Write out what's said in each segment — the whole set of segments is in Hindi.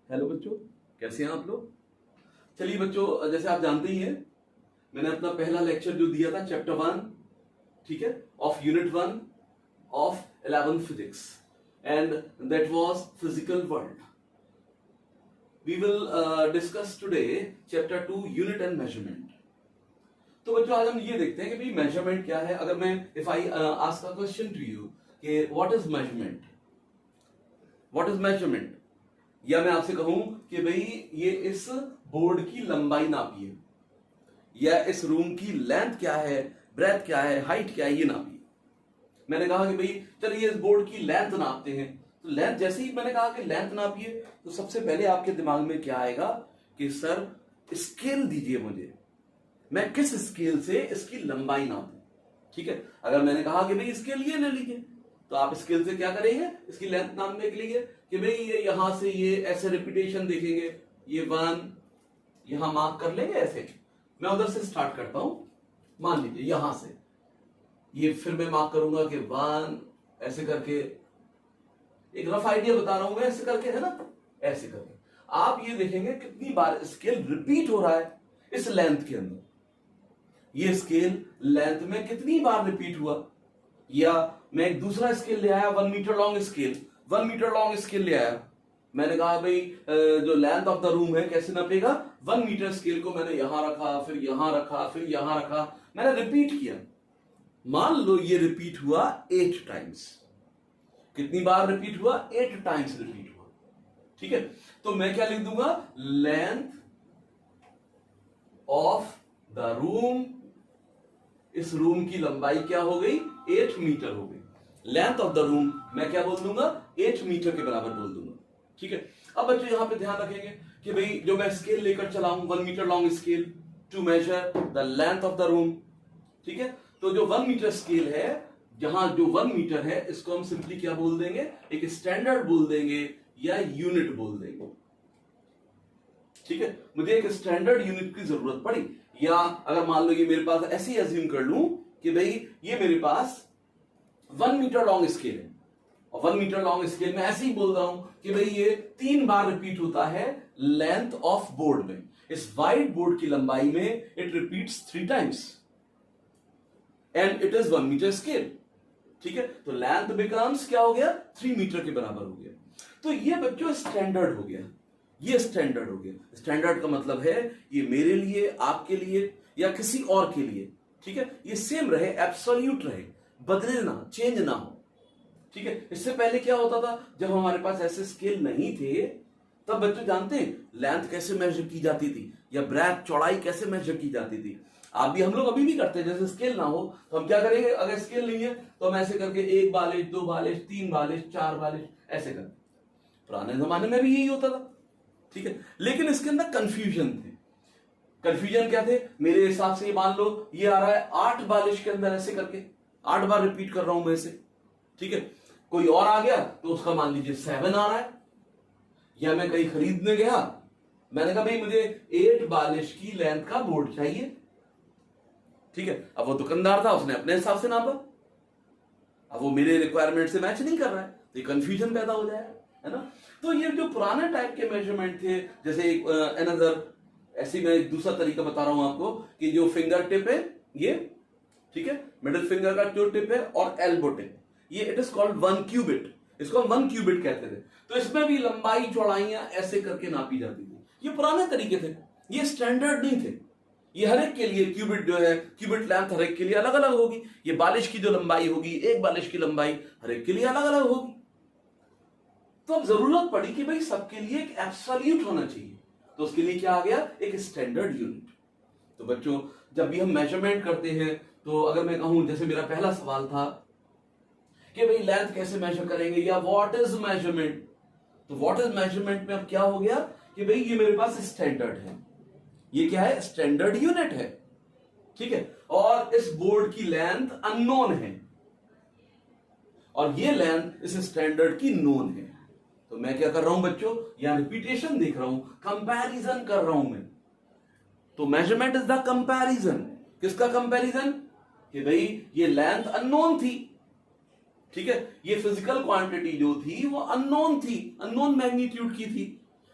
हेलो बच्चों, कैसे हैं आप लोग। चलिए बच्चों, जैसे आप जानते ही हैं, मैंने अपना पहला लेक्चर जो दिया था चैप्टर 1, ठीक है, of unit 1 of 11th physics, and that was physical world. We will discuss today chapter 2 unit and measurement. तो बच्चों आज हम ये देखते हैं कि भाई मेजरमेंट क्या है। अगर मैं if I ask a question to you कि what is measurement, what is measurement, या मैं आपसे कहूं कि भाई ये इस बोर्ड की लंबाई नापिए, या इस रूम की लेंथ क्या है, ब्रेथ क्या है, हाइट क्या है, ये नापिए। मैंने कहा कि भाई चलिए इस बोर्ड की लेंथ नापते हैं। तो लेंथ, जैसे ही मैंने कहा कि लेंथ नापिए, तो सबसे पहले आपके दिमाग में क्या आएगा कि सर स्केल दीजिए मुझे, मैं किस स्केल से इसकी लंबाई नापूं। ठीक है, अगर मैंने कहा कि भाई स्केल ये ले लीजिए, तो आप स्केल से क्या करेंगे, इसकी लेंथ नापने के लिए कि भाई ये यहां से ये ऐसे रिपीटेशन देखेंगे, ये 1 यहां मार्क कर लेंगे ऐसे। मैं उधर से स्टार्ट करता हूं, मान लीजिए यहां से ये, फिर मैं मार्क करूंगा कि 1 ऐसे करके, एक रफ आइडिया बता रहा हूं मैं, ऐसे करके है ना, ऐसे करके आप ये देखेंगे कितनी बार स्केल रिपीट हो रहा है इस लेंथ के अंदर। ये स्केल लेंथ में कितनी बार रिपीट हुआ। या मैं एक दूसरा स्केल ले आया, 1 meter long scale, 1 meter long scale ले आया। मैंने कहा भाई जो लेंथ ऑफ द रूम है कैसे नापेगा, 1 मीटर स्केल को मैंने यहां रखा, फिर यहां रखा, फिर यहां रखा, मैंने रिपीट किया। मान लो ये रिपीट हुआ 8 टाइम्स। कितनी बार रिपीट हुआ, 8 टाइम्स रिपीट हुआ। ठीक है, तो मैं क्या लिख दूंगा, लेंथ ऑफ द रूम, इस रूम की लंबाई क्या हो गई, 8 मीटर हो गई। लेंथ ऑफ द रूम मैं क्या बोल दूंगा, 8 मीटर के बराबर बोल दूंगा। ठीक है, अब बच्चों यहां पे ध्यान रखेंगे कि भाई जो मैं स्केल लेकर चला हूं, 1 meter long scale to measure the length of the room. ठीक है, तो जो 1 मीटर स्केल है, जहां जो 1 मीटर है, इसको हम सिंपली क्या बोल देंगे, एक स्टैंडर्ड बोल देंगे या यूनिट बोल देंगे। ठीक है, मुझे एक स्टैंडर्ड यूनिट की जरूरत पड़ी, या अगर मान लो ये मेरे पास ऐसे ही अज्यूम कर लूं कि भाई ये मेरे पास 1 मीटर लॉन्ग स्केल है, और 1 मीटर लॉन्ग स्केल में ऐसे ही बोल रहा हूं कि भाई ये 3 बार रिपीट होता है लेंथ ऑफ बोर्ड में, इस वाइट बोर्ड की लंबाई में it repeats 3 times and it is 1 meter scale. ठीक है, तो लेंथ बिकम्स क्या हो गया, 3 मीटर के बराबर हो गया। तो ये बच्चों स्टैंडर्ड हो गया, ये स्टैंडर्ड हो गया। स्टैंडर्ड का मतलब है ये मेरे लिए, आपके लिए, या किसी और के लिए, ठीक है, ये सेम रहे, एब्सोल्यूट रहे, बदले ना, चेंज ना हो। ठीक है, इससे पहले क्या होता था, जब हमारे पास ऐसे स्केल नहीं थे, तब बच्चों जानते हैं लेंथ कैसे मेजर की जाती थी, या ब्रेथ, चौड़ाई कैसे मेजर की जाती थी। आप भी, हम लोग अभी भी करते हैं। जैसे स्केल ना हो तो हम क्या करेंगे, अगर स्केल नहीं है तो हम ऐसे करके 1 बालिश, 2 बालिश, 3 बालिश, 4 बालिश ऐसे करते। पुराने जमाने में भी यही होता था। ठीक है, लेकिन इसके अंदर कंफ्यूजन थे। कंफ्यूजन क्या थे, मेरे हिसाब से ये मान लो ये आ रहा है 8 बालिश के अंदर, ऐसे करके 8 बार रिपीट कर रहा हूं मैं इसे। ठीक है, कोई और आ गया तो उसका मान लीजिए 7 आ रहा है। या मैं कहीं खरीदने गया, मैंने कहा भाई मुझे 8 बालिश की लेंथ का बोर्ड चाहिए। ठीक है, अब वो दुकानदार था, उसने अपने हिसाब से नापा, अब वो मेरे रिक्वायरमेंट से मैच नहीं कर रहा है, तो ये कंफ्यूजन पैदा हो जाएगा, है ना। तो ये जो पुराने टाइप के मेजरमेंट थे, जैसे अनदर, ऐसे मैं एक दूसरा तरीका बता रहा हूं आपको कि जो फिंगर टिप है ये, ठीक है, मिडिल फिंगर का जो टिप है और एल्बो टिप, ये इट इज कॉल्ड 1 क्यूबिट, इसको हम 1 क्यूबिट कहते थे। तो इसमें भी लंबाई चौड़ाइयां ऐसे करके नापी जाती थी। ये पुराने तरीके थे, ये स्टैंडर्ड नहीं थे। ये हर एक के लिए क्यूबिट जो है, क्यूबिट लेंथ हर एक के लिए अलग अलग होगी। ये बालिश की जो लंबाई होगी, एक बालिश की लंबाई हर एक के लिए अलग अलग होगी। तो अब जरूरत पड़ी कि भाई सबके लिए एक एब्सोल्यूट होना चाहिए, तो उसके लिए क्या आ गया, एक स्टैंडर्ड यूनिट। तो बच्चों जब भी हम मेजरमेंट करते हैं, तो अगर मैं कहूं, जैसे मेरा पहला सवाल था कि भाई लेंथ कैसे मेजर करेंगे, या व्हाट इज मेजरमेंट, तो व्हाट इज मेजरमेंट में अब क्या हो गया कि भाई ये मेरे पास स्टैंडर्ड है, ये क्या है, स्टैंडर्ड यूनिट है। ठीक है, और इस बोर्ड की लेंथ अननोन है, और ये लेंथ इस स्टैंडर्ड की नोन है। तो मैं क्या कर रहा हूं बच्चों, यहां रिपीटेशन देख रहा हूं, कंपैरिजन कर रहा हूं मैं। तो मेजरमेंट इज द कंपैरिजन। किसका कंपैरिजन, कि भाई ये लेंथ अननोन थी, ठीक है, ये फिजिकल क्वांटिटी जो थी वो अननोन थी, अननोन मैग्नीट्यूड की थी।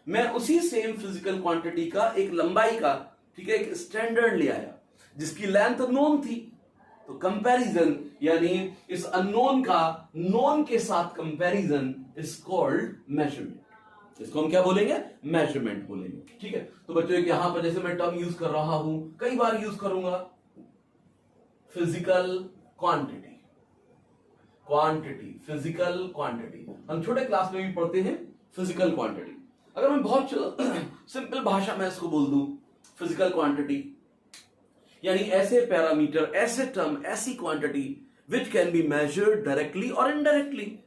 मैं उसी सेम फिजिकल क्वांटिटी का एक लंबाई का, ठीक है, एक स्टैंडर्ड ले आया जिसकी लेंथ नोन थी। तो कंपैरिजन यानी इस अननोन का नोन के साथ कंपैरिजन इज कॉल्ड मेजरमेंट। इसको हम क्या बोलेंगे? मेजरमेंट बोलेंगे। ठीक है, तो बच्चों एक यहां पर जैसे मैं टर्म यूज कर रहा हूं, कई बार यूज करूंगा, physical quantity. Quantity, physical quantity, हम छोटे क्लास में भी पढ़ते हैं फिजिकल क्वांटिटी। अगर मैं बहुत सिंपल भाषा में इसको बोल दूं, फिजिकल क्वांटिटी यानी ऐसे पैरामीटर, ऐसे टर्म, ऐसी quantity which can be measured directly और इनडायरेक्टली।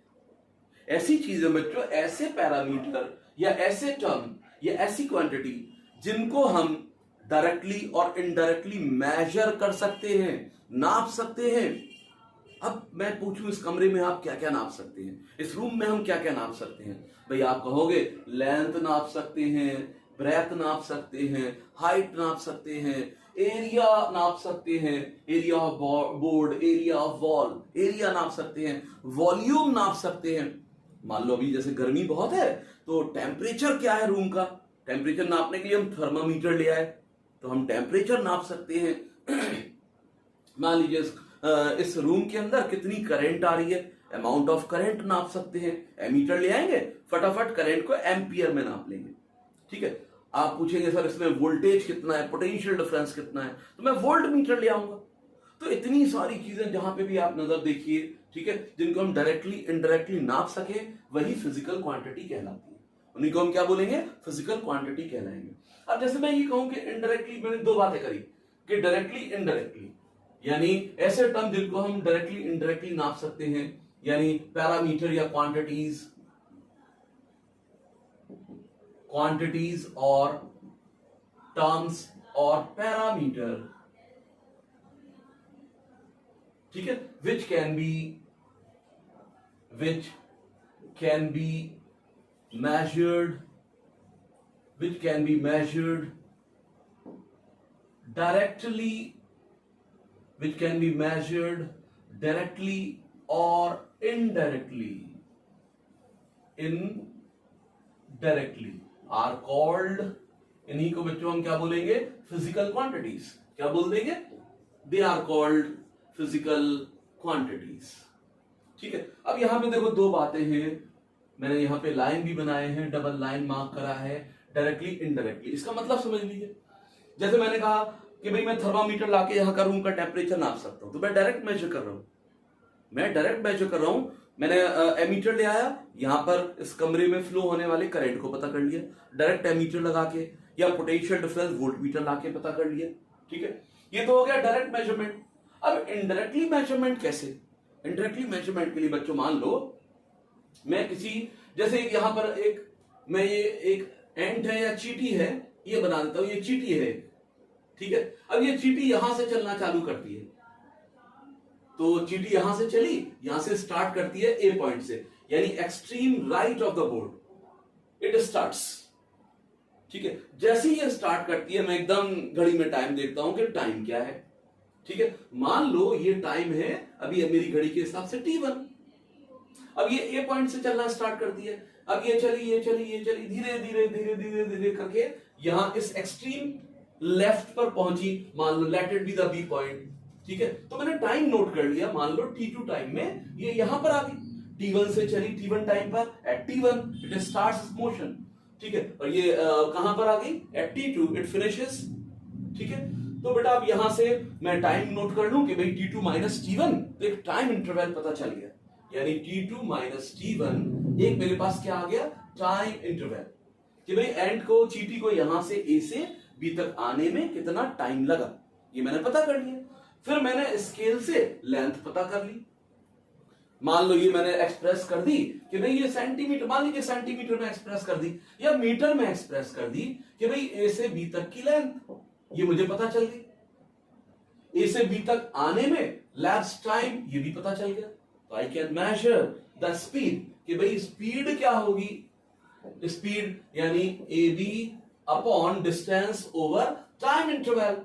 ऐसी चीजें बच्चों, ऐसे पैरामीटर या ऐसे टर्म या ऐसी क्वांटिटी जिनको हम डायरेक्टली और इनडायरेक्टली मेजर कर सकते हैं, नाप सकते हैं। अब मैं पूछूं, इस कमरे में आप क्या क्या नाप सकते हैं? इस रूम में हम क्या क्या नाप सकते हैं? भाई आप कहोगे लेंथ नाप सकते हैं, ब्रेथ नाप सकते हैं, हाइट नाप सकते हैं, एरिया नाप सकते हैं, area of board, area of wall, area नाप सकते हैं, वॉल्यूम नाप सकते हैं। मान लो अभी जैसे गर्मी बहुत है तो टेम्परेचर क्या है रूम का, टेम्परेचर नापने के लिए हम थर्मामीटर ले आए तो हम टेम्परेचर नाप सकते हैं। मान लीजिए इस रूम के अंदर कितनी करंट आ रही है, अमाउंट ऑफ करंट नाप सकते हैं, एमीटर ले आएंगे, फटाफट करंट को एम्पियर में नाप लेंगे। ठीक है, आप पूछेंगे सर इसमें वोल्टेज कितना है, पोटेंशियल डिफरेंस कितना है, तो मैं वोल्ट मीटर ले आऊंगा। तो इतनी सारी चीजें जहां पे भी आप नजर देखिए, ठीक है, जिनको हम डायरेक्टली इनडायरेक्टली नाप सके, वही फिजिकल क्वांटिटी कहलाती है। उन्हीं को हम क्या बोलेंगे? फिजिकल क्वांटिटी कहलाएंगे। अब जैसे मैं ये कहूं कि इनडायरेक्टली, मैंने दो बातें करी कि डायरेक्टली इनडायरेक्टली, यानी ऐसे टर्म जिनको हम डायरेक्टली इनडायरेक्टली नाप सकते हैं, यानी पैरामीटर या क्वांटिटीज और टर्म्स और पैरामीटर, ठीक है, which can be measured directly, which can be measured directly or indirectly are called, इन्हीं को बच्चों हम क्या बोलेंगे? Physical quantities. क्या बोल देंगे? They are called physical quantities. ठीक है, अब यहां पे देखो दो बातें हैं, मैंने यहां पे लाइन भी बनाए हैं, डबल लाइन मार्क करा है, डायरेक्टली इनडायरेक्टली। इसका मतलब समझ लीजिए, जैसे मैंने कहा कि भाई मैं थर्मामीटर लाके यहां का रूम का टेम्परेचर नाप सकता हूं, तो मैं डायरेक्ट मेजर कर रहा हूं, मैंने एमीटर ले आया, यहां पर इस कमरे में फ्लो होने वाले करंट को पता कर लिया डायरेक्ट एमीटर लगा के, या पोटेंशियल डिफरेंस वोल्टमीटर लाके पता कर लिया। ठीक है, ये तो हो गया डायरेक्ट मेजरमेंट। अब इनडायरेक्टली मेजरमेंट कैसे? इनडायरेक्टली मेजरमेंट के लिए बच्चों मान लो मैं किसी, जैसे यहां पर मैं ये एक एंट है या चींटी है, ये बना देता हूं, ये चींटी है। ठीक है, अब ये चींटी यहां से चलना चालू करती है, तो चींटी यहां से चली, यहां से स्टार्ट करती है ए पॉइंट से, यानी extreme right of the board it starts. ठीक है, जैसे ही ये स्टार्ट करती है, मैं एकदम घड़ी में टाइम देखता हूं कि टाइम क्या है। ठीक है, मान लो ये टाइम है अभी मेरी घड़ी के हिसाब से T1। अब ये ए पॉइंट से चलना स्टार्ट करती है, अब ये चली धीरे धीरे करके यहां इस एक्सट्रीम लेफ्ट पर पहुंची, मान लो let it be the B point. ठीक है, तो मैंने टाइम नोट कर लिया, मान लो T2 टाइम में ये यहां पर आ गई, T1 से चली, T1 टाइम पर, eight T1 it starts motion. ठीक है, और ये कहां पर आ गई? At T2 it finishes. ठीक है, तो बेटा अब यहां से मैं टाइम नोट कर लूं कि भाई T2 माइनस T1, तो एक टाइम इंटरवल पता चल गया, यानी T2 माइनस T1, एक मेरे पास क्या आ गया? टाइम इंटरवल, कि भाई एंड को, चींटी को यहां से ए से बी तक आने में कितना टाइम लगा, ये मैंने पता कर लिया। फिर मैंने स्केल से लेंथ पता कर ली, मान लो ये मैंने एक्सप्रेस कर दी कि भाई ये सेंटीमीटर, मान लीजिए सेंटीमीटर में एक्सप्रेस कर दी या मीटर में एक्सप्रेस कर दी कि भाई ए से बी तक की लेंथ, ये मुझे पता चल गई। ए से बी तक आने में लैप्स टाइम, ये भी पता चल गया। तो I can measure the speed, कि भाई स्पीड क्या होगी? स्पीड यानी A B upon distance over time interval,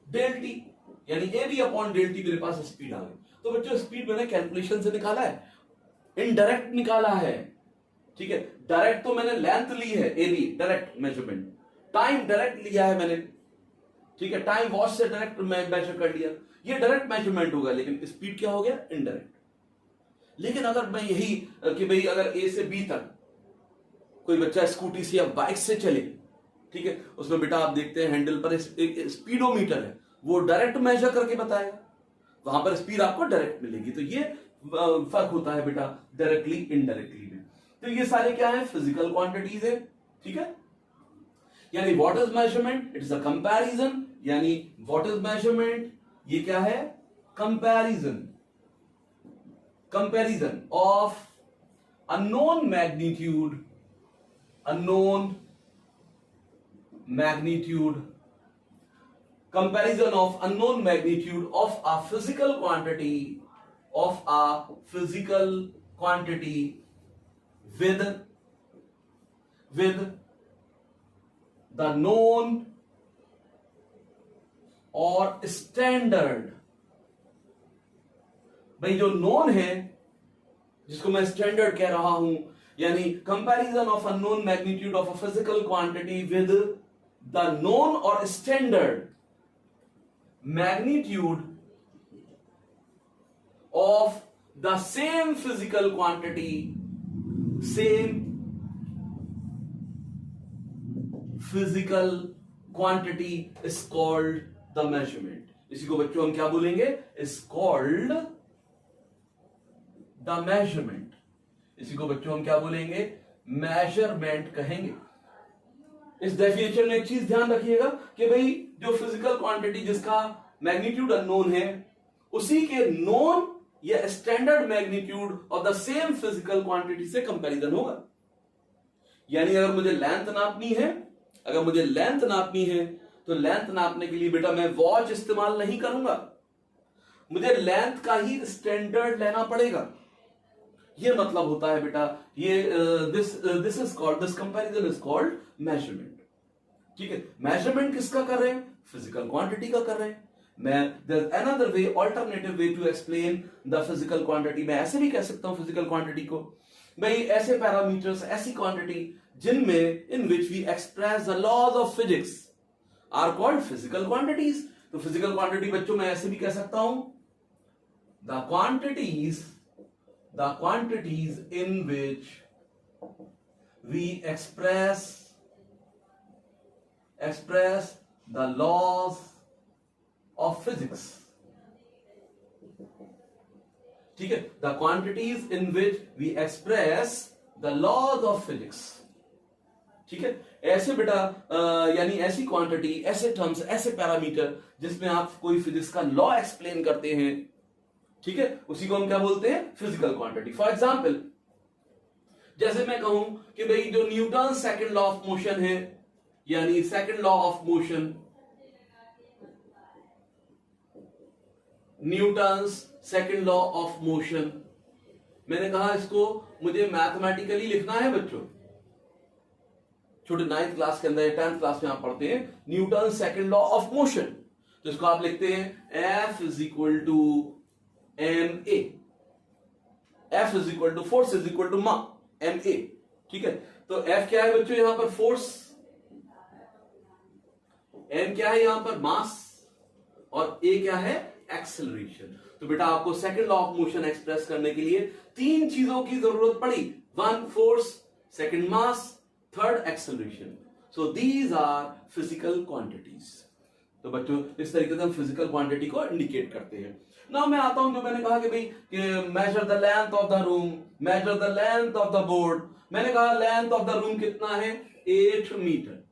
del T, यानी A B upon del T मेरे पास स्पीड आ गई। तो बच्चों स्पीड मैंने कैलकुलेशन से निकाला है, इनडायरेक्ट निकाला है। ठीक है, डायरेक्ट तो मैंने लेंथ ली है AB, direct measurement, time direct लिया है मैंने, ठीक है, टाइम वॉच से डायरेक्ट मेजर कर लिया, ये डायरेक्ट मेजरमेंट होगा, लेकिन स्पीड क्या हो गया, इनडायरेक्ट। लेकिन अगर मैं यही कि भाई अगर ए से बी तक कोई बच्चा स्कूटी से या बाइक से चले, ठीक है, उसमें बेटा आप देखते हैं हैंडल पर एक स्पीडोमीटर है, वो डायरेक्ट मेजर करके बताएगा, वहां पर स्पीड आपको डायरेक्ट मिलेगी। तो ये फर्क होता है बेटा डायरेक्टली इनडायरेक्टली में। तो ये सारे क्या है, फिजिकल क्वांटिटीज है, ठीक है। यानी what is measurement, it is a comparison, यानी व्हाट इज मेजरमेंट, ये क्या है, comparison, comparison of unknown magnitude, unknown magnitude, comparison of unknown magnitude of a physical quantity, of a physical quantity with the known or standard। भाई जो नोन है जिसको मैं स्टैंडर्ड कह रहा हूं, यानी comparison of unknown magnitude of a physical quantity with the known or standard magnitude of the same physical quantity, same physical quantity is called the measurement। इसी को बच्चों हम क्या बोलेंगे, is called the measurement। इसी को बच्चों हम क्या बोलेंगे, measurement कहेंगे। इस डेफिनेशन में एक चीज ध्यान रखिएगा कि भाई जो फिजिकल क्वांटिटी जिसका मैग्नीट्यूड अननोन है, उसी के नोन या standard magnitude of the same physical quantity से कंपैरिजन होगा। यानी अगर मुझे लेंथ नापनी है, अगर मुझे लेंथ नापनी है तो लेंथ नापने के लिए बेटा मैं वॉच इस्तेमाल नहीं करूंगा, मुझे लेंथ का ही स्टैंडर्ड लेना पड़ेगा। ये मतलब होता है बेटा ये this is called, this comparison is called measurement. ठीक है, मेजरमेंट किसका कर रहे हैं, फिजिकल क्वांटिटी का कर रहे हैं। मैं there is another way, alternative way to explain the physical quantity. मैं ऐसे भी कह सकता हूं फिजिकल क्वांटिटी को, भाई ऐसे पैरामीटर्स, ऐसी क्वांटिटी जिनमें in which we express the laws of physics are called physical quantities. तो फिजिकल क्वांटिटी बच्चों मैं ऐसे भी कह सकता हूं the quantities in which we express the laws of physics। ठीक है, the quantities in which we express the laws of physics। ठीक है, ऐसे बेटा यानी ऐसी क्वांटिटी, ऐसे टर्म्स, ऐसे पैरामीटर जिसमें आप कोई फिजिक्स का लॉ एक्सप्लेन करते हैं, ठीक है, उसी को हम क्या बोलते हैं, फिजिकल क्वांटिटी। फॉर एग्जाम्पल जैसे मैं कहूं कि भाई जो Newton second law of motion है, यानी second law of motion, Newton's second law of motion, मैंने कहा इसको मुझे मैथमेटिकली लिखना है बच्चों। छोटे 9th क्लास के अंदर, 10th क्लास में आप पढ़ते हैं Newton second law of motion, तो इसको आप लिखते हैं F is equal to ma, F is equal to force is equal to ma। ठीक है, तो F क्या है बच्चों यहां पर, फोर्स, m क्या है यहां पर, मास, और a क्या है, एक्सेलरेशन। तो बेटा आपको second law of motion express करने के लिए 3 चीजों की जरूरत पड़ी, 1 force, second mass, third acceleration. So these are physical quantities. तो बच्चों इस तरीके से हम फिजिकल क्वांटिटी को इंडिकेट करते हैं। नाउ मैं आता हूं, जो मैंने कहा कि भाई measure the length of the room, measure the length of the board. मैंने कहा लेंथ ऑफ द रूम कितना है, 8 metre.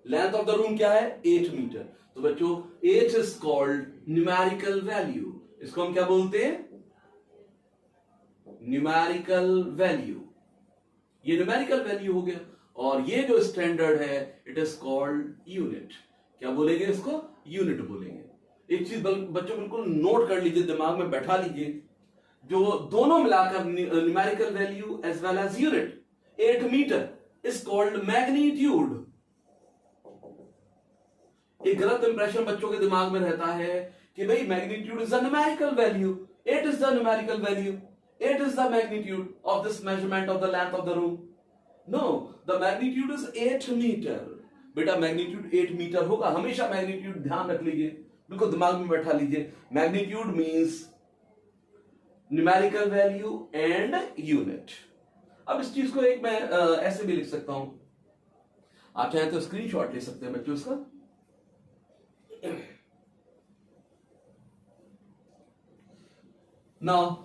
Length of the room क्या है, 8 मीटर। तो बच्चों 8 इज कॉल्ड न्यूमेरिकल वैल्यू। इसको हम क्या बोलते हैं, न्यूमेरिकल वैल्यू। ये न्यूमेरिकल वैल्यू हो गया, और ये जो स्टैंडर्ड है इट इज कॉल्ड यूनिट। क्या बोलेंगे इसको, यूनिट बोलेंगे। एक चीज बच्चों बिल्कुल नोट कर लीजिए, दिमाग में बैठा लीजिए, जो दोनों मिलाकर numerical value as well as unit, 8 metre is called magnitude. एक गलत इंप्रेशन बच्चों के दिमाग में रहता है कि भाई magnitude is the numerical value, 8 is the numerical value, 8 is the magnitude of this measurement of the length of the room. No, the magnitude is 8 metre. बेटा मैग्नीट्यूड 8 मीटर होगा, हमेशा मैग्नीट्यूड ध्यान रख लीजिए, बिल्कुल दिमाग में बैठा लीजिए। Magnitude means numerical value and unit. अब इस चीज को एक मैं ऐसे भी लिख सकता हूं, आप चाहे तो स्क्रीनशॉट ले सकते हैं बच्चों इसका। नाउ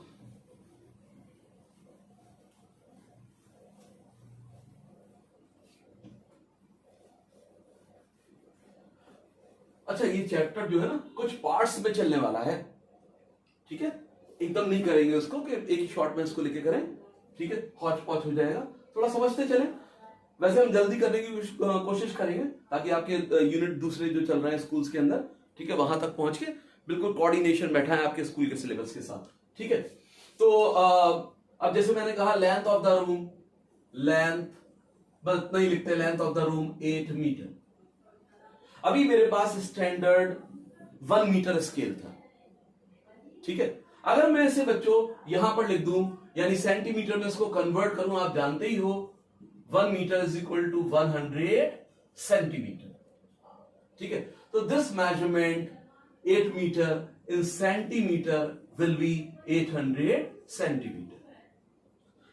अच्छा, ये चैप्टर जो है ना कुछ पार्ट्स में चलने वाला है, ठीक है, एकदम नहीं करेंगे उसको कि एक ही शॉर्ट में इसको लेके करें, ठीक है, हौच पौच हो जाएगा, थोड़ा समझते चलें। वैसे हम जल्दी करने की कोशिश करेंगे ताकि आपके यूनिट दूसरे जो चल रहे हैं स्कूल्स के अंदर, ठीक है, वहां तक पहुंच के बिल्कुल कोऑर्डिनेशन बैठा है आपके स्कूल के सिलेबस के साथ, ठीक है। तो अब जैसे मैंने कहा length of the room, length बस नहीं लिखते, length of the room 8 metre. अभी मेरे पास स्टैंडर्ड 1 मीटर स्केल था, ठीक है। अगर मैं इसे बच्चों यहां पर लिख दूं, यानी सेंटीमीटर में इसको कन्वर्ट करूं, आप जानते ही हो 1 metre is equal to 100 centimetre, ठीक है। तो this measurement 8 metre in centimetre will be 800 centimetre.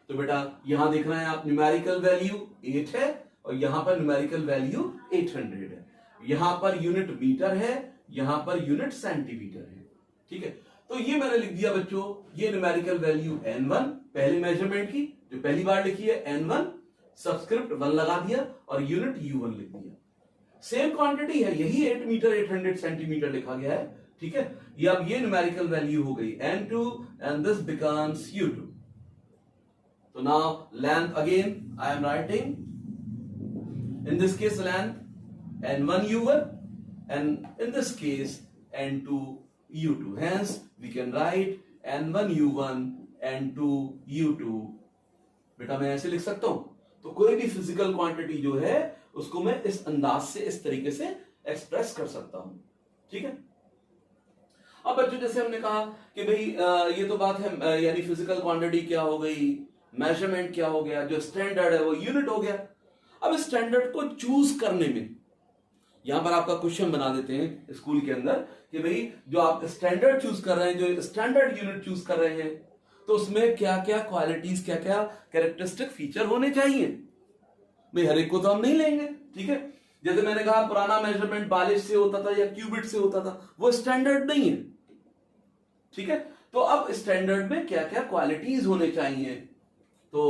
तो बेटा यहां देख रहे हैं आप, न्यूमेरिकल वैल्यू 8 है और यहां पर न्यूमेरिकल वैल्यू 800 है। यहां पर यूनिट मीटर है, यहां पर यूनिट सेंटीमीटर है, ठीक है। तो ये मैंने लिख दिया बच्चों, ये न्यूमेरिकल वैल्यू n1 पहले मेजरमेंट की जो पहली बार लिखी है, n1 सबस्क्रिप्ट 1 लगा दिया और यूनिट u1 लिख दिया। सेम क्वांटिटी है, यही 8 मीटर 800 सेंटीमीटर लिखा गया है, ठीक है। ये अब ये न्यूमेरिकल वैल्यू हो गई n2 and this becomes u2। तो now length again I am writing, in this case length n1 u1 and in this case n2 u2, hence we can write n1 u1 n2 u2। बेटा मैं ऐसे लिख सकता हूं, तो कोई भी फिजिकल क्वांटिटी जो है उसको मैं इस अंदाज से, इस तरीके से एक्सप्रेस कर सकता हूं, ठीक है। अब बच्चों जैसे हमने कहा कि भाई ये तो बात है, यानी फिजिकल क्वांटिटी क्या हो गई, मेजरमेंट क्या हो गया, जो स्टैंडर्ड है वो यूनिट हो गया। अब स्टैंडर्ड को चूज करने में यहां पर आपका क्वेश्चन बना देते हैं स्कूल के अंदर कि भाई जो आप स्टैंडर्ड चूज कर रहे हैं, जो स्टैंडर्ड यूनिट चूज कर रहे हैं, तो उसमें क्या क्या क्वालिटीज, क्या क्या कैरेक्टरिस्टिक फीचर होने चाहिए। भाई हर एक को तो हम नहीं लेंगे, ठीक है। जैसे मैंने कहा पुराना मेजरमेंट 42 से होता था या क्यूबिट से होता था, वो स्टैंडर्ड नहीं है, ठीक है। तो अब स्टैंडर्ड में क्या क्या क्वालिटीज होने चाहिए, तो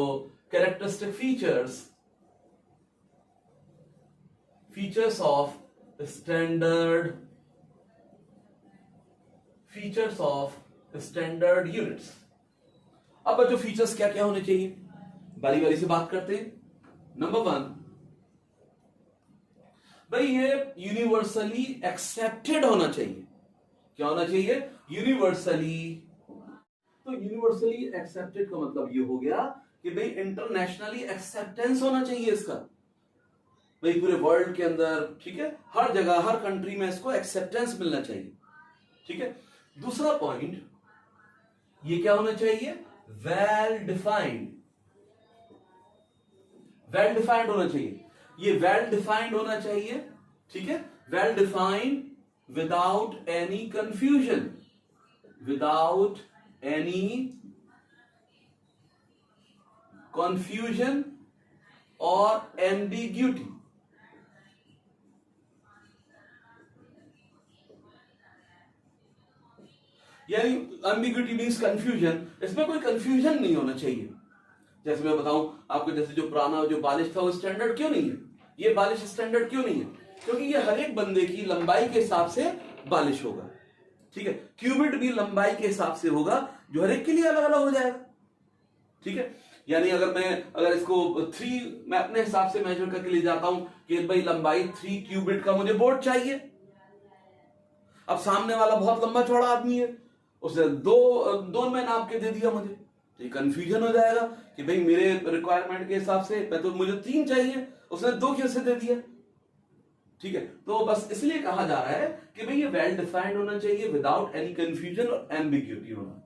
characteristic features of standard, features of standard units. अब जो फीचर्स क्या क्या होने चाहिए, बारी बारी से बात करते हैं। नंबर 1, भाई ये यूनिवर्सली एक्सेप्टेड होना चाहिए। क्या होना चाहिए, यूनिवर्सली। तो यूनिवर्सली एक्सेप्टेड का मतलब ये हो गया कि भाई इंटरनेशनली एक्सेप्टेंस होना चाहिए इसका, भाई पूरे वर्ल्ड के अंदर, ठीक है, हर जगह हर कंट्री में इसको एक्सेप्टेंस मिलना चाहिए, ठीक है। दूसरा पॉइंट ये क्या होना चाहिए, वेल डिफाइंड, वेल डिफाइंड होना चाहिए। ये वेल डिफाइंड होना चाहिए, ठीक है, well defined without any confusion, without any confusion और एम्बिग्यूटी। यानी एम्बिग्यूटी मींस कंफ्यूजन, इसमें कोई कंफ्यूजन नहीं होना चाहिए। जैसे मैं बताऊं आपको, जैसे जो पुराना जो 42 था वो स्टैंडर्ड क्यों नहीं है, ये 42 स्टैंडर्ड क्यों नहीं है, क्योंकि ये हर एक बंदे की लंबाई के हिसाब से 42 होगा, ठीक है। क्यूबिट भी लंबाई के हिसाब से होगा, जो हर एक के लिए अलग अलग हो जाएगा, ठीक है। यानी अगर इसको 3 मैं अपने हिसाब से मेजर करके ले जाता हूं कि भाई लंबाई 3 क्यूबिट का मुझे बोर्ड चाहिए। अब सामने वाला बहुत लंबा चौड़ा आदमी है, उसने दो में नाप के दे दिया मुझे, तो ये कंफ्यूजन हो जाएगा कि भाई मेरे रिक्वायरमेंट के हिसाब से तो मुझे 3 चाहिए, उसने 2 कैसे दे दिया, ठीक है। तो बस इसलिए कहा जा रहा है कि भाई ये वेल डिफाइंड होना चाहिए विदाउट एनी कंफ्यूजन और एम्बिग्यूटी होना,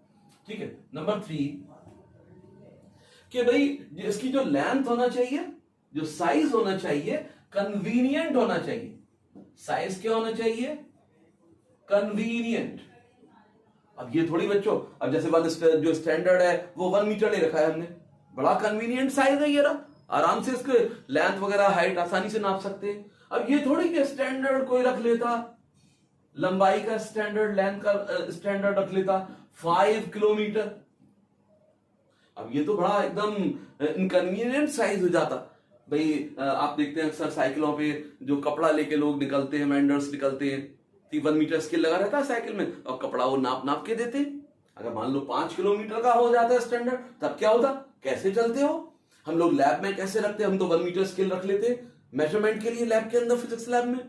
ठीक है। नंबर 3 कि भाई इसकी जो लेंथ होना चाहिए जो साइज होना चाहिए कन्वीनियंट होना चाहिए। साइज क्या होना चाहिए? कन्वीनियंट। अब ये थोड़ी बच्चों, अब जैसे जो स्टैंडर्ड है वो 1 मीटर ले रखा है हमने, बड़ा कन्वीनियंट साइज है ये रहा, आराम से इसके लेंथ वगैरह हाइट आसानी से नाप सकते हैं। अब ये थोड़ी कि स्टैंडर्ड कोई रख लेता, लंबाई का स्टैंडर्ड, लेंथ का स्टैंडर्ड रख लेता 5 किलोमीटर। अब ये तो बड़ा एकदम इनकन्वीनियंट साइज हो जाता भाई। आप देखते हैं अक्सर साइकिलों पे जो कपड़ा लेके लोग निकलते हैं, वेंडर्स निकलते हैं, 1 मीटर स्केल लगा रहता है साइकिल में और कपड़ा वो नाप नाप के देते हैं। अगर मान लो 5 किलोमीटर का हो जाता है स्टैंडर्ड, तब क्या होता? कैसे चलते हो? हम लोग लैब में कैसे रखते? हम तो 1 मीटर स्केल रख लेते मेजरमेंट के लिए लैब के अंदर, फिजिक्स लैब में,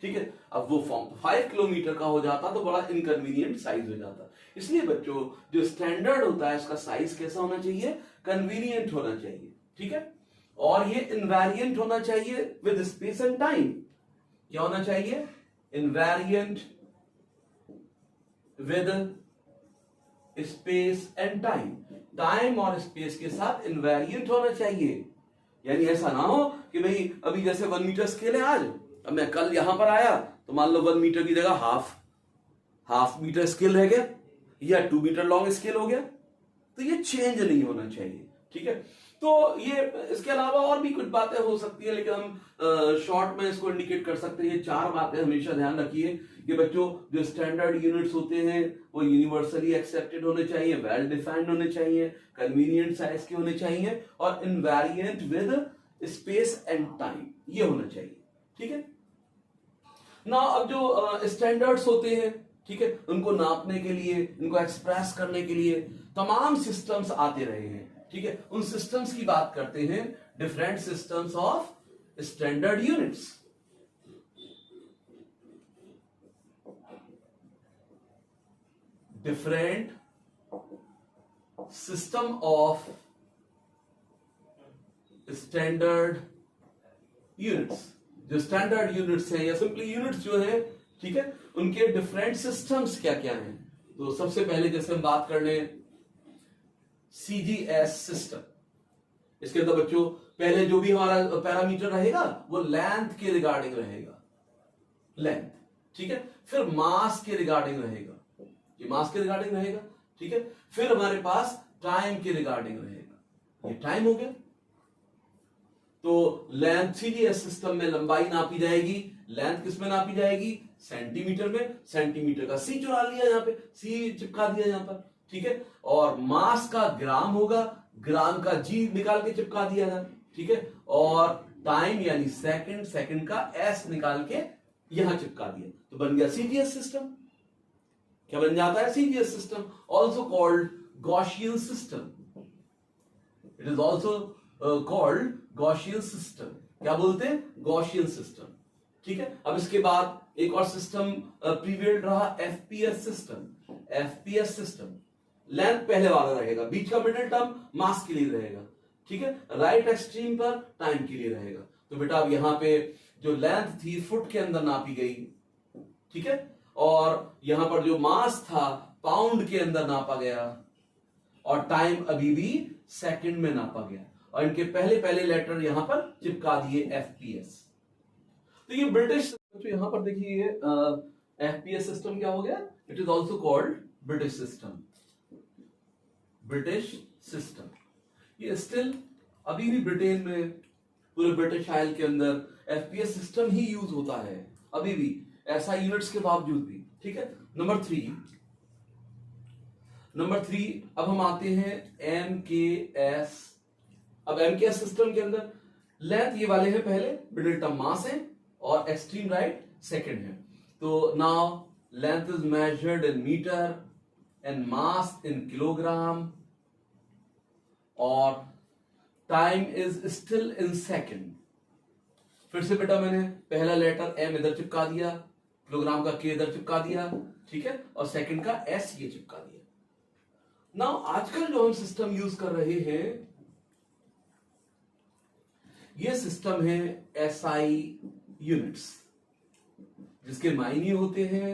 ठीक है। अब वो 5 किलोमीटर का हो जाता तो बड़ा इनकन्वीनियंट साइज हो जाता। इसलिए बच्चों जो स्टैंडर्ड होता है इसका साइज कैसा होना चाहिए? कन्वीनियंट होना चाहिए, ठीक है। और ये इनवेरिएंट होना चाहिए विद स्पेस एंड टाइम। क्या होना चाहिए? Invariant with space and time. Time और स्पेस के साथ इनवेरिएंट होना चाहिए। यानी ऐसा ना हो कि भाई अभी जैसे 1 मीटर स्केल है आज, अब मैं कल यहां पर आया तो मान लो 1 मीटर की जगह हाफ मीटर स्केल रह गया या 2 मीटर लॉन्ग स्केल हो गया, तो ये चेंज नहीं होना चाहिए, ठीक है। तो ये इसके अलावा और भी कुछ बातें हो सकती है, लेकिन हम शॉर्ट में इसको इंडिकेट कर सकते हैं। ये 4 बातें हमेशा ध्यान रखिए कि बच्चों जो स्टैंडर्ड यूनिट्स होते हैं वो यूनिवर्सली एक्सेप्टेड होने चाहिए, वेल डिफाइंड होने चाहिए, कन्वीनियंट साइज के होने चाहिए और invariant with space and time, ये होना चाहिए, ठीक है ना। अब जो स्टैंडर्ड्स होते हैं, ठीक है, उनको नापने के लिए, इनको एक्सप्रेस करने के लिए तमाम सिस्टम्स आते रहे हैं, ठीक है। उन सिस्टम्स की बात करते हैं, different systems of standard units. Different system of standard units. जो स्टैंडर्ड यूनिट्स हैं या सिंपली यूनिट्स जो है, ठीक है, उनके डिफरेंट सिस्टम्स क्या क्या हैं। तो सबसे पहले जैसे हम बात कर लें CGS सिस्टम, इसके अंदर बच्चों पहले जो भी हमारा पैरामीटर रहेगा वो लेंथ के रिगार्डिंग रहेगा, लेंथ, ठीक है। फिर मास के रिगार्डिंग रहेगा, ये मास के रिगार्डिंग रहेगा, ठीक है। फिर हमारे पास टाइम के रिगार्डिंग रहेगा, ये टाइम हो गया। तो लेंथ CGS सिस्टम में लंबाई नापी जाएगी, लेंथ किस में नापी जाएगी? सेंटीमीटर में। सेंटीमीटर का C चुरा लिया, यहां पे C चिपका दिया यहां पर, ठीक है। और मास का ग्राम होगा, ग्राम का G निकाल के चिपका दिया था, ठीक है। और टाइम यानी सेकंड, सेकंड का S निकाल के यहां चिपका दिया, तो बन गया CGS सिस्टम। क्या बन जाता है? CGS system, also called Gaussian system. It is also called Gaussian system. क्या बोलते हैं? गॉसियन सिस्टम, ठीक है। अब इसके बाद एक और सिस्टम प्रीवेल्ड रहा, FPS system. FPS system length पहले वाला रहेगा, बीच का मिडिल टर्म मास के लिए रहेगा, ठीक है। राइट एक्सट्रीम पर टाइम के लिए रहेगा। तो बेटा अब यहां पे जो लेंथ थी फुट के अंदर नापी गई, ठीक है, और यहां पर जो मास था पाउंड के अंदर नापा गया, और टाइम अभी भी सेकंड में नापा गया, और इनके पहले पहले लेटर यहां पर चिपका दिए FPS। तो ये ब्रिटिश, तो यहां पर देखिए FPS सिस्टम क्या हो गया? It is also called British system. British system ये स्टिल अभी भी ब्रिटेन में, पूरे ब्रिटिश आइल के अंदर FPS सिस्टम ही यूज होता है अभी भी, ऐसा यूनिट्स के बावजूद भी, ठीक है। नंबर थ्री, अब हम आते हैं MKS। अब MKS सिस्टम के अंदर लेंथ ये वाले हैं पहले, मिडिल टर्म मास है, और एक्सट्रीम राइट सेकंड है। तो now length is measured in metre and mass in kilogram, और time is still in second. फिर से बेटा मैंने पहला लेटर M इधर चिपका दिया, किलोग्राम का K इधर चिपका दिया, ठीक है, और सेकंड का S ये चिपका दिया। नाउ आजकल जो हम सिस्टम यूज कर रहे हैं, ये सिस्टम है SI यूनिट्स, जिसके मायने होते हैं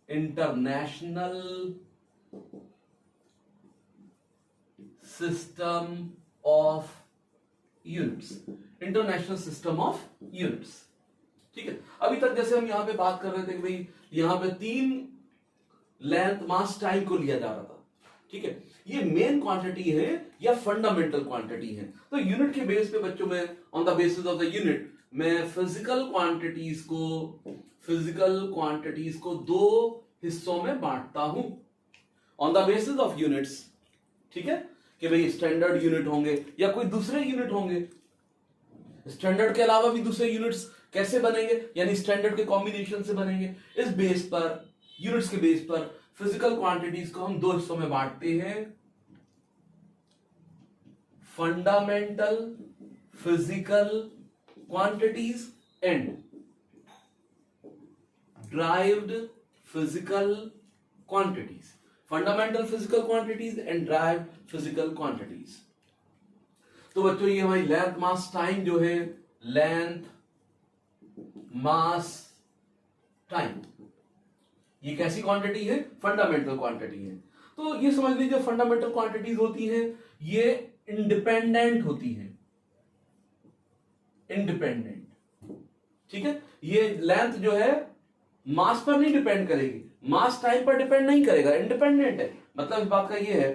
international system of units, international system of units. ठीक है, अभी तक जैसे हम यहां पे बात कर रहे थे कि भाई यहां पे 3 लेंथ मास टाइम को लिया जा रहा था। ठीक है, ये मेन क्वांटिटी है या फंडामेंटल क्वांटिटी है। तो यूनिट के बेस पे बच्चों में, on the basis of the unit, मैं फिजिकल क्वांटिटीज को 2 हिस्सों में बांटता हूं on the basis of units. ठीक है, कि भाई स्टैंडर्ड यूनिट होंगे या कोई दूसरे यूनिट होंगे। स्टैंडर्ड के अलावा भी दूसरे यूनिट्स कैसे बनेंगे, यानी स्टैंडर्ड के कॉम्बिनेशन से बनेंगे। इस बेस पर, यूनिट्स के बेस पर फिजिकल क्वांटिटीज को हम 2 हिस्सों में बांटते हैं, fundamental physical quantities and derived physical quantities. Fundamental physical quantities and derived physical quantities. तो बच्चों ये हमारी लेंथ मास टाइम जो है, लेंथ मास टाइम, ये कैसी क्वांटिटी है? फंडामेंटल क्वांटिटी है। तो ये समझ लीजिए फंडामेंटल क्वांटिटीज होती हैं, ये इंडिपेंडेंट होती हैं, इंडिपेंडेंट। ठीक है, ये लेंथ जो है मास पर नहीं डिपेंड करेगी, मास टाइम पर डिपेंड नहीं करेगा, इंडिपेंडेंट है। मतलब इस बात का ये है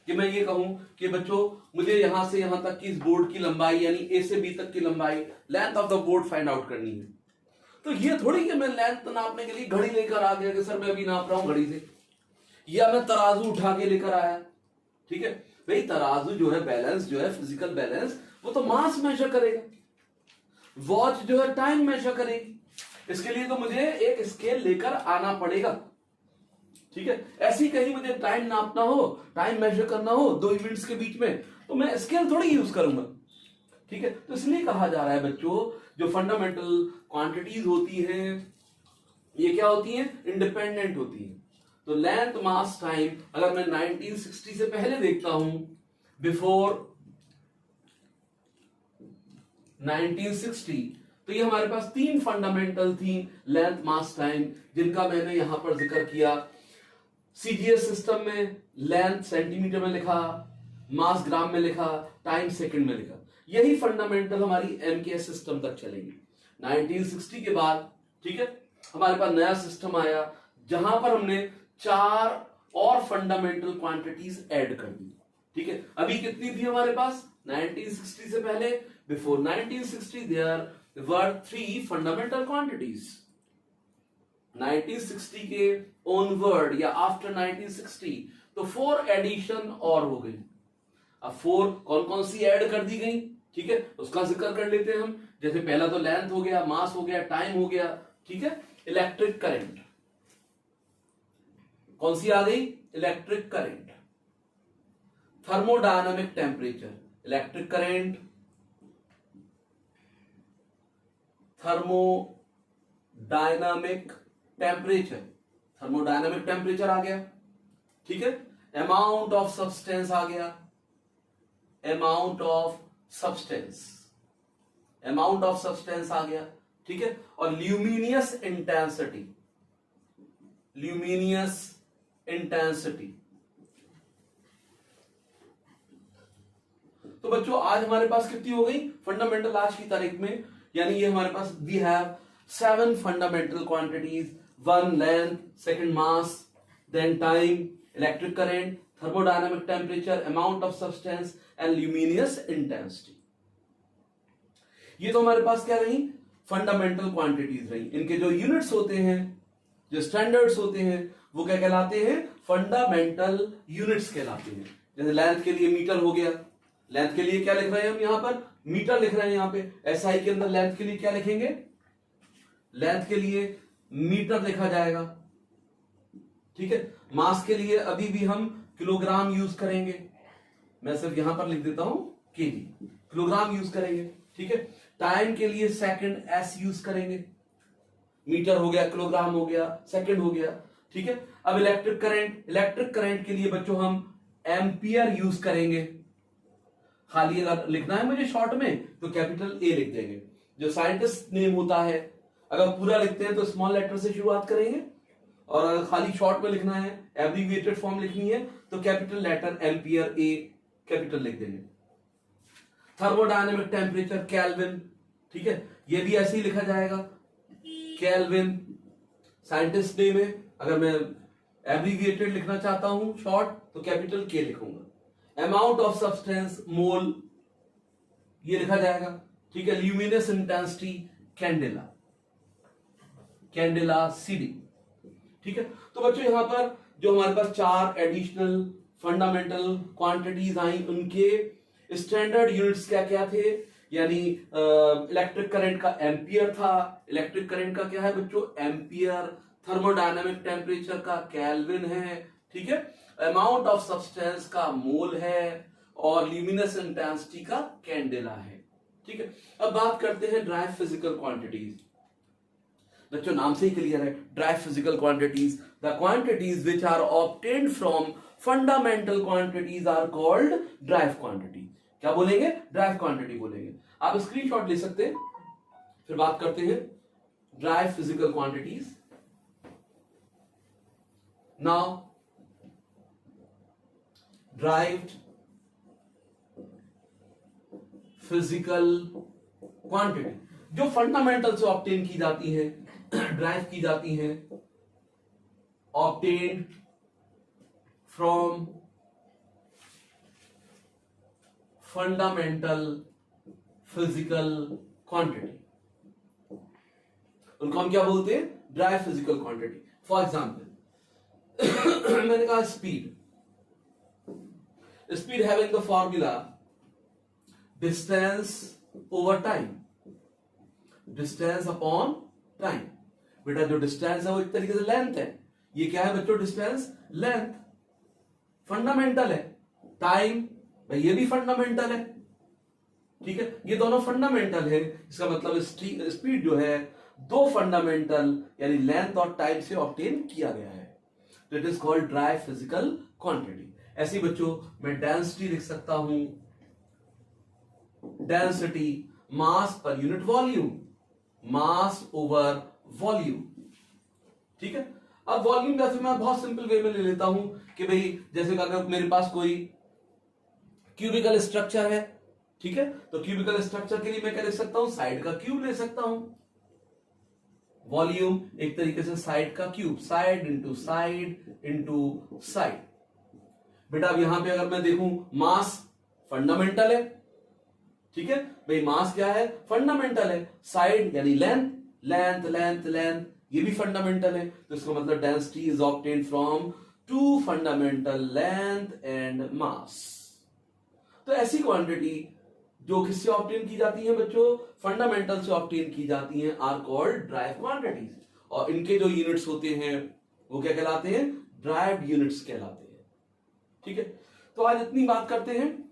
कि मैं ये कहूं कि बच्चों मुझे यहां से यहां तक की इस बोर्ड की लंबाई, यानी ए से बी तक की लंबाई, length of the board find out करनी है। तो ये थोड़ी कि मैं लेंथ नापने के लिए घड़ी लेकर आ गया कि सर मैं अभी नाप रहा हूं घड़ी से, या मैं तराजू उठा के लेकर आया। ठीक है भाई, तराजू जो है, बैलेंस जो है, फिजिकल बैलेंस, वो तो मास मेजर करेगा, वॉच जो है टाइम मेजर करेगी। इसके लिए तो मुझे एक स्केल लेकर आना पड़ेगा। ठीक है, ऐसे ही कहीं मुझे टाइम नापना हो, टाइम मेजर करना हो 2 इवेंट्स के बीच में, तो मैं स्केल थोड़ी यूज करूंगा। ठीक है, तो इसलिए कहा जा रहा है बच्चों, जो फंडामेंटल क्वांटिटीज होती हैं ये क्या होती हैं? इंडिपेंडेंट होती हैं। तो लेंथ मास टाइम अगर मैं 1960 से पहले देखता हूं, बिफोर 1960, तो ये हमारे पास 3 फंडामेंटल थी लेंथ मास टाइम, जिनका मैंने यहां पर जिक्र किया। सीजीएस सिस्टम में लेंथ सेंटीमीटर में लिखा, मास ग्राम में लिखा, टाइम सेकंड में लिखा। यही फंडामेंटल हमारी एमकेएस सिस्टम तक चलेगी। 1960 के बाद, ठीक है, हमारे पास नया सिस्टम आया जहां पर हमने 4 और फंडामेंटल क्वांटिटीज ऐड कर दी। ठीक है, अभी कितनी थी हमारे पास 1960 से पहले? Before 1960 there were 3 fundamental quantities. 1960 के ऑनवर्ड या आफ्टर 1960 तो 4 एडिशन और हो गई। अब 4 कौन कौन सी ऐड कर दी गई? ठीक है, उसका जिक्र कर लेते हैं हम। जैसे पहला तो लेंथ हो गया, मास हो गया, टाइम हो गया। ठीक है, इलेक्ट्रिक करंट कौन सी आ गई? Electric current. Thermodynamic temperature, electric current, thermodynamic temperature, thermodynamic temperature आ गया। ठीक है, अमाउंट ऑफ सब्सटेंस आ गया, amount of substance, amount of substance आ गया। ठीक है, और ल्यूमिनियस इंटेंसिटी, ल्यूमिनियस इंटेंसिटी। तो बच्चों आज हमारे पास कितनी हो गई फंडामेंटल आज की तारीख में? यानी ये हमारे पास we have 7 fundamental quantities, 1 length, second mass, then time, electric current, thermodynamic temperature, amount of substance and luminous intensity. ये तो हमारे पास क्या रही? फंडामेंटल क्वांटिटीज रही। इनके जो यूनिट्स होते हैं, जो स्टैंडर्ड्स होते हैं, वो क्या कहलाते हैं? फंडामेंटल यूनिट्स कहलाते हैं। जैसे लेंथ के लिए मीटर हो गया, लेंथ के लिए क्या लिख रहे हैं हम यहां पर? मीटर लिख रहे हैं यहां पे। एसआई के अंदर लेंथ के लिए क्या लिखेंगे? लेंथ के लिए मीटर लिखा जाएगा। ठीक है, मास के लिए अभी भी हम किलोग्राम यूज करेंगे, मैं सिर्फ यहां पर लिख देता हूं केजी, किलोग्राम यूज करेंगे। ठीक है, टाइम के लिए सेकंड एस यूज करेंगे। मीटर हो गया, किलोग्राम हो गया, सेकंड हो गया। ठीक है, अब इलेक्ट्रिक करंट, इलेक्ट्रिक करंट के लिए बच्चों हम एम्पियर यूज करेंगे। खाली अगर लिखना है मुझे शॉर्ट में तो कैपिटल ए लिख देंगे। जो साइंटिस्ट नेम होता है, अगर पूरा लिखते हैं तो स्मॉल लेटर से शुरुआत करेंगे, और अगर खाली शॉर्ट में लिखना है, एब्रीविएटेड फॉर्म लिखनी है, तो कैपिटल लेटर एम्पियर ए कैपिटल लिख देंगे। थर्मोडायनेमिक टेम्परेचर केल्विन, ठीक है, ये भी ऐसे ही लिखा जाएगा केल्विन। साइंटिस्ट नेम है, अगर मैं एब्रीविएटेड लिखना चाहता हूं शॉर्ट तो कैपिटल के लिखूंगा। अमाउंट ऑफ सब्सटेंस मोल, ये लिखा जाएगा, ठीक है। Luminous intensity candela, candela CD, ठीक है। तो बच्चों यहां पर जो हमारे पास 4 एडिशनल फंडामेंटल क्वांटिटीज आई, उनके स्टैंडर्ड यूनिट्स क्या क्या थे, यानी इलेक्ट्रिक करंट का एम्पियर था। इलेक्ट्रिक करंट का क्या है बच्चों, एम्पियर। थर्मोडायनामिक टेम्परेचर का केल्विन है, ठीक है। अमाउंट ऑफ सब्सटेंस का मोल है, और ल्यूमिनस इंटेंसिटी का कैंडेला है, ठीक है। अब बात करते हैं ड्राई फिजिकल क्वांटिटीज। बच्चों नाम से ही क्लियर है, derived physical quantities, the quantities which are obtained from fundamental quantities are called derived quantity. क्या बोलेंगे, ड्राइव क्वांटिटी बोलेंगे। आप स्क्रीनशॉट ले सकते हैं। फिर बात करते हैं drive physical quantities. Now derived physical quantity जो फंडामेंटल से ऑब्टेन की जाती है, ड्राइव की जाती है, obtained from fundamental physical quantity, उनको हम क्या बोलते हैं, drive physical quantity. For example मैंने कहा speed, speed having the formula distance over time, distance upon time. बेटा जो डिस्टेंस है वो एक तरीके से लेंथ है। ये क्या है बच्चों, डिस्टेंस, लेंथ, फंडामेंटल है। टाइम भाई ये भी फंडामेंटल है, ठीक है। ये दोनों फंडामेंटल है, इसका मतलब स्पीड जो है दो फंडामेंटल यानी लेंथ और टाइम से ऑब्टेन किया गया है। तो it is called dry physical quantity. ऐसे ही बच्चों मैं डेंसिटी लिख सकता हूं, density mass per unit volume, मास ओवर वॉल्यूम, ठीक है। अब वॉल्यूम जैसे मैं बहुत सिंपल वे में ले लेता हूं कि भाई जैसे अगर मेरे पास कोई क्यूबिकल स्ट्रक्चर है, ठीक है, तो क्यूबिकल स्ट्रक्चर के लिए मैं क्या लिख सकता हूं, साइड का क्यूब ले सकता हूं। वॉल्यूम एक तरीके से साइड का cube, side into side into side. बेटा अब यहां पे अगर मैं देखूं मास फंडामेंटल है, ठीक है भाई, मास क्या है, फंडामेंटल है। साइड यानी लेंथ, लेंथ लेंथ लेंथ ये भी फंडामेंटल है। तो इसका मतलब density is obtained from two fundamental length and mass. तो ऐसी क्वांटिटी जो किससे ऑब्टेन की जाती है बच्चों, फंडामेंटल से ऑब्टेन की जाती हैं, आर कॉल्ड ड्राइव क्वांटिटीज। और इनके जो यूनिट्स होते हैं वो क्या कहलाते हैं, ड्राइव्ड यूनिट्स कहलाते हैं, ठीक है। तो आज इतनी बात करते हैं।